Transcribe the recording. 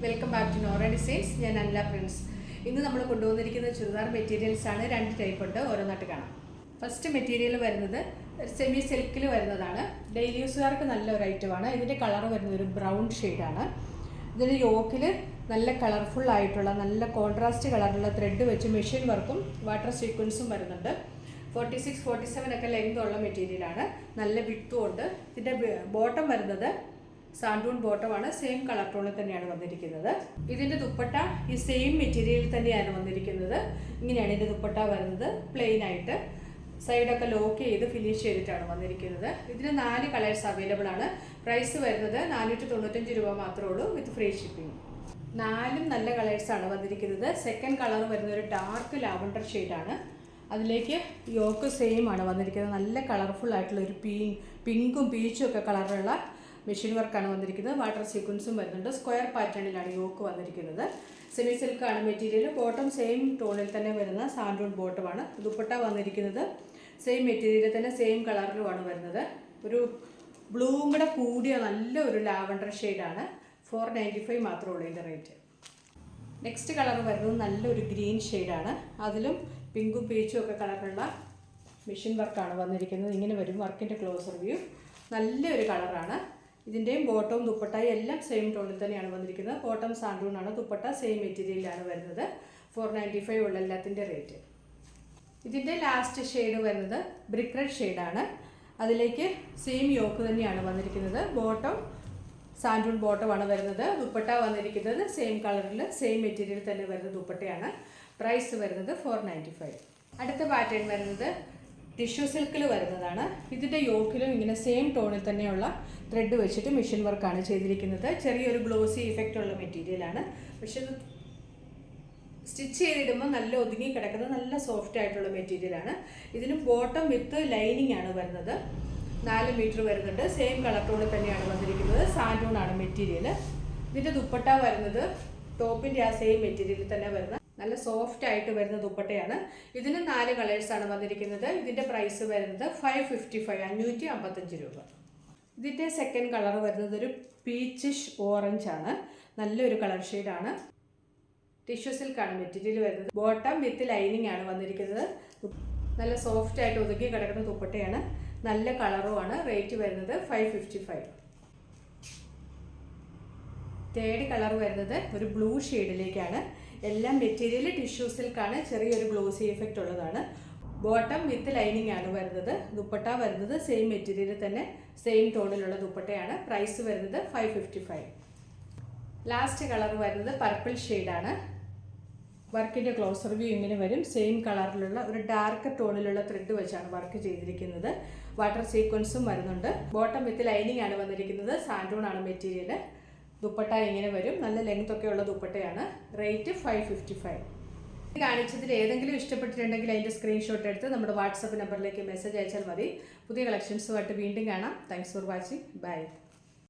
Welcome back to Nora designs. ഞാൻ Anila Prince. ഇന്ന് നമ്മൾ കൊണ്ടുവന്നിരിക്കുന്ന ചുരിദാർ മെറ്റീരിയൽസ് ആണ്. രണ്ട് ടൈപ്പ് ഉണ്ട്, ഓരോന്നായിട്ട് കാണാം. ഫസ്റ്റ് മെറ്റീരിയൽ വരുന്നത് സെമി സിൽക്കിൽ വരുന്നതാണ്. ഡെയിലി യൂസുകാർക്ക് നല്ല ഒരു ഐറ്റമാണ്. ഇതിൻ്റെ കളർ വരുന്നത് ഒരു ബ്രൗൺ ഷെയ്ഡാണ്. ഇതിൻ്റെ യോക്കിൽ നല്ല കളർഫുൾ ആയിട്ടുള്ള നല്ല കോൺട്രാസ്റ്റ് കളറുള്ള ത്രെഡ് വെച്ച് മെഷീൻ വർക്കും വാട്ടർ സീക്വൻസും വരുന്നുണ്ട്. 46-47 ഒക്കെ ലെങ്ത് ഉള്ള മെറ്റീരിയലാണ്. നല്ല വിട്ടും ഉണ്ട്. ഇതിൻ്റെ ബോട്ടം വരുന്നത് സാൻഡൂൺ ബോട്ടമാണ്. സെയിം കളർ ടോണിൽ തന്നെയാണ് വന്നിരിക്കുന്നത്. ഇതിൻ്റെ ദുപ്പട്ട ഈ സെയിം മെറ്റീരിയലിൽ തന്നെയാണ് വന്നിരിക്കുന്നത്. ഇങ്ങനെയാണ് ഇതിൻ്റെ ദുപ്പട്ട വരുന്നത്. പ്ലെയിൻ ആയിട്ട് സൈഡൊക്കെ ലോക്ക് ചെയ്ത് ഫിനിഷ് ചെയ്തിട്ടാണ് വന്നിരിക്കുന്നത്. ഇതിന് 4 കളേഴ്സ് അവൈലബിൾ ആണ്. പ്രൈസ് വരുന്നത് 495 രൂപ മാത്രമേ ഉള്ളൂ, വിത്ത് ഫ്രീ ഷിപ്പിംഗ്. 4 നല്ല കളേഴ്സാണ് വന്നിരിക്കുന്നത്. സെക്കൻഡ് കളർ വരുന്നത് ഒരു ഡാർക്ക് ലാവണ്ടർ ഷെയ്ഡാണ്. അതിലേക്ക് യോക്ക് സെയിം ആണ് വന്നിരിക്കുന്നത്. നല്ല കളർഫുൾ ആയിട്ടുള്ള ഒരു പിങ്കും പീച്ചും ഒക്കെ കളറുള്ള മെഷീൻ വർക്കാണ് വന്നിരിക്കുന്നത്. വാട്ടർ സീക്വൻസും വരുന്നുണ്ട്. സ്ക്വയർ പാറ്റേണിലാണ് യോക്ക് വന്നിരിക്കുന്നത്. സെമി സിൽക്കാണ് മെറ്റീരിയൽ. ബോട്ടം സെയിം ടോണിൽ തന്നെ വരുന്ന സാൻഡൂൺ ബോട്ടമാണ്. ദുപ്പട്ട വന്നിരിക്കുന്നത് സെയിം മെറ്റീരിയലിൽ തന്നെ സെയിം കളറിലുമാണ് വരുന്നത്. ഒരു ബ്ലൂവും കൂടെ കൂടിയ നല്ല ഒരു ലാവണ്ടർ ഷെയ്ഡാണ്. 495 മാത്രമേ ഉള്ളൂ ഇതിൻ്റെ റേറ്റ്. നെക്സ്റ്റ് കളർ വരുന്നത് നല്ലൊരു ഗ്രീൻ ഷെയ്ഡാണ്. അതിലും പിങ്കും പീച്ചും ഒക്കെ കളറുള്ള മെഷീൻ വർക്കാണ് വന്നിരിക്കുന്നത്. ഇങ്ങനെ വരും വർക്കിൻ്റെ ക്ലോസർ വ്യൂ. നല്ലൊരു കളറാണ്. ഇതിൻ്റെയും ബോട്ടവും ദുപ്പട്ടയും എല്ലാം സെയിം ടോണിൽ തന്നെയാണ് വന്നിരിക്കുന്നത്. ബോട്ടം സാൻഡൂണാണ്, ദുപ്പട്ട സെയിം മെറ്റീരിയലാണ് വരുന്നത്. 495 ഉള്ള എല്ലാത്തിൻ്റെ റേറ്റ്. ഇതിൻ്റെ ലാസ്റ്റ് ഷെയ്ഡ് വരുന്നത് ബ്രിക്ക് റെഡ് ഷെയ്ഡാണ്. അതിലേക്ക് സെയിം യോക്ക് തന്നെയാണ് വന്നിരിക്കുന്നത്. ബോട്ടം സാൻഡൂൺ ബോട്ടമാണ് വരുന്നത്. ദുപ്പട്ട വന്നിരിക്കുന്നത് സെയിം കളറിൽ സെയിം മെറ്റീരിയൽ തന്നെ വരുന്ന ദുപ്പട്ടയാണ്. പ്രൈസ് വരുന്നത് 495. അടുത്ത പാറ്റേൺ വരുന്നത് ടിഷ്യൂ സിൽക്കിൽ വരുന്നതാണ്. ഇതിൻ്റെ യോക്കിലും ഇങ്ങനെ സെയിം ടോണിൽ തന്നെയുള്ള ത്രെഡ് വെച്ചിട്ട് മെഷീൻ വർക്കാണ് ചെയ്തിരിക്കുന്നത്. ചെറിയൊരു ഗ്ലോസി ഇഫക്റ്റ് ഉള്ള മെറ്റീരിയലാണ്. പക്ഷെ ഇത് സ്റ്റിച്ച് ചെയ്തിടുമ്പോൾ നല്ല ഒതുങ്ങി കിടക്കുന്ന നല്ല സോഫ്റ്റ് ആയിട്ടുള്ള മെറ്റീരിയലാണ്. ഇതിന് ബോട്ടം വിത്ത് ലൈനിങ് ആണ് വരുന്നത്. 4 മീറ്റർ വരുന്നുണ്ട്. സെയിം കളർ ടോണിൽ തന്നെയാണ് വന്നിരിക്കുന്നത്. സാൻഡൂൺ ആണ് മെറ്റീരിയൽ. ഇതിൻ്റെ ദുപ്പട്ട വരുന്നത് ടോപ്പിൻ്റെ ആ സെയിം മെറ്റീരിയലിൽ തന്നെ വരുന്ന നല്ല സോഫ്റ്റ് ആയിട്ട് വരുന്ന ദുപ്പട്ടയാണ്. ഇതിന് 4 കളേഴ്സാണ് വന്നിരിക്കുന്നത്. ഇതിൻ്റെ പ്രൈസ് വരുന്നത് 555 രൂപ. ഇതിൻ്റെ സെക്കൻഡ് കളർ വരുന്നത് ഒരു പീച്ചിഷ് ഓറഞ്ച് ആണ്. നല്ലൊരു കളർ ഷെയ്ഡാണ്. ടിഷ്യൂ സിൽക്കാണ് മെറ്റീരിയൽ വരുന്നത്. ബോട്ടം വിത്ത് ലൈനിങ് ആണ് വന്നിരിക്കുന്നത്. നല്ല സോഫ്റ്റ് ആയിട്ട് ഒതുക്കി കിടക്കുന്ന ദുപ്പട്ടയാണ്. നല്ല കളറുമാണ്. റേറ്റ് വരുന്നത് 555. തേർഡ് കളർ വരുന്നത് ഒരു ബ്ലൂ ഷെയ്ഡിലേക്കാണ്. എല്ലാം മെറ്റീരിയൽ ടിഷ്യൂ സിൽക്കാണ്. ചെറിയൊരു ഗ്ലോസി എഫക്റ്റ് ഉള്ളതാണ്. ബോട്ടം വിത്ത് ലൈനിങ് ആണ് വരുന്നത്. ദുപ്പട്ട വരുന്നത് സെയിം മെറ്റീരിയലിൽ തന്നെ സെയിം ടോണിലുള്ള ദുപ്പട്ടയാണ്. പ്രൈസ് വരുന്നത് 555. ലാസ്റ്റ് കളർ വരുന്നത് പർപ്പിൾ ഷെയ്ഡാണ്. വർക്കിൻ്റെ ക്ലോസർ വ്യൂ ഇങ്ങനെ വരും. സെയിം കളറിലുള്ള ഒരു ഡാർക്ക് ടോണിലുള്ള ത്രെഡ് വെച്ചാണ് വർക്ക് ചെയ്തിരിക്കുന്നത്. വാട്ടർ സീക്വൻസും വരുന്നുണ്ട്. ബോട്ടം വിത്ത് ലൈനിങ് ആണ് വന്നിരിക്കുന്നത്. സാൻഡൂൺ ആണ് മെറ്റീരിയൽ. ദുപ്പട്ട ഇങ്ങനെ വരും. നല്ല ലെങ്ത് ഒക്കെ ഉള്ള ദുപ്പട്ടയാണ്. റേറ്റ് 555. കാണിച്ചതിൽ ഏതെങ്കിലും ഇഷ്ടപ്പെട്ടിട്ടുണ്ടെങ്കിൽ അതിൻ്റെ സ്ക്രീൻഷോട്ട് എടുത്ത് നമ്മുടെ വാട്സപ്പ് നമ്പറിലേക്ക് മെസ്സേജ് അയച്ചാൽ മതി. പുതിയ കളക്ഷൻസുമായിട്ട് വീണ്ടും കാണാം. Thanks for watching. ബൈ.